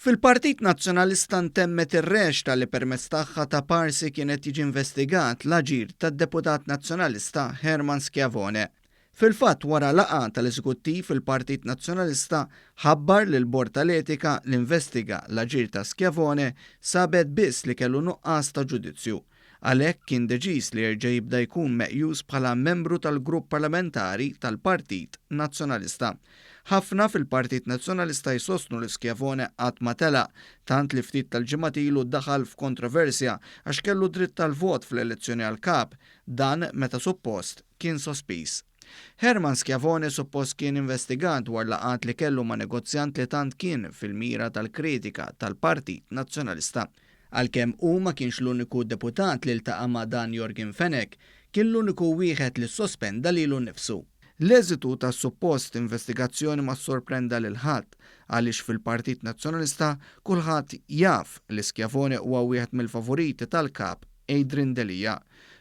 Fil-Partit Nazzjonalista ntemmet ir-rexta li permezz tagħha ta' parsi kienet jiġi investigat l-aġir tad-Deputat Nazzjonalista Herman Schiavone. Fil-fatt wara laqgħa tal-Eżekuttiv il-Partit Nazzjonalista ħabbar lil bord tal-Etika li investiga l-aġir ta' Schiavone sabet biss li kellu nuqqas ta' ġudizzju. Għalhekk kien deċiż li jerġa' jibda jkun meqjus bħala membru tal-Grupp Parlamentari tal-Partit Nazzjonalista. Ħafna fil-Partit Nazzjonalista jsostnu li Schiavone qatt ma telaq, tant li ftit tal-ġimgħat ilu ddaħal f'kontroversja għax kellu dritt tal-vot fl-elezzjoni għal kap, dan meta suppost kien sospiż. Herman Schiavone suppost kien investigat dwar laqgħat li kellu ma' negozjant li tant kien fil-mira tal-kritika tal-Partit Nazzjonalista. Għalkemm hu ma kienx l-uniku deputat li ltaqa' ma' Dan Jorgen Fenech, kien l-uniku wieħed li sospenda lilu nnifsu. L-eżitu ta' suppost investigazzjoni ma sorprenda lil ħadd għaliex fil-Partit Nazzjonalista kulħadd jaf li Schiavone huwa wieħed mill-favoriti tal-kap Adrian Delija.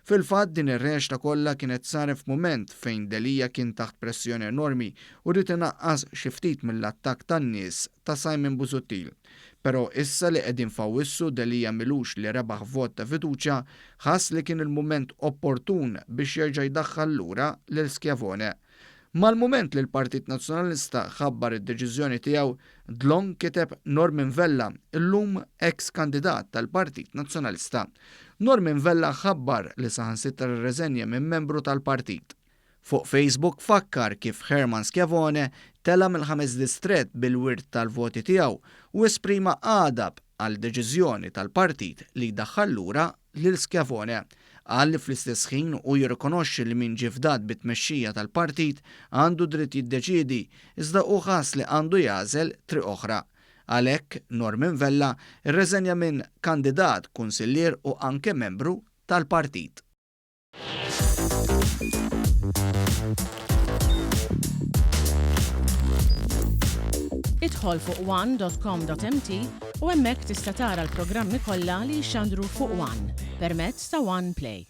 Fil-fatt din ir-rexta kollha kienet saret f'mument fejn Delija kien taħt pressjoni enormi u rrid inaqqas xi ftit mill-attakk tan-nies ta' Simon Busuttil. Però issa li qegħdin fawissu Delija milux li rebaħ vot ta' fiduċja ħass li kien il-mument opportun biex jerġa' jdaħħal lura lil Schiavone. Mal-mument li l-Partit Nazzjonalista ħabbar id-deċiżjoni tiegħu, dlong kiteb Norman Vella, illum ex-kandidat tal-Partit Nazzjonalista. Norman Vella ħabbar li saħansitra rreżenja minn membru tal-partit. Fuq Facebook fakkar kif Herman Schiavone tela mill-5 distret bil-wirt tal-voti tiegħu u esprima għadab għal deċiżjoni tal-partit li jdaħħal lura lil Schiavone. Qal li fl-istess ħin u jirrikonoxxi li min ġifdat bit-tmexxija tal-partit għandu dritt jiddeċiedi iżda hu ħass li għandu jażel triq oħra. Għalhekk Norman Vella rreżenja minn kandidat kunsillier u anke membru tal-partit. Idħol fuq one.com.mt u hemmhekk tista' tara l-programmi kollha li jxandru fuq One permezz ta' One Play.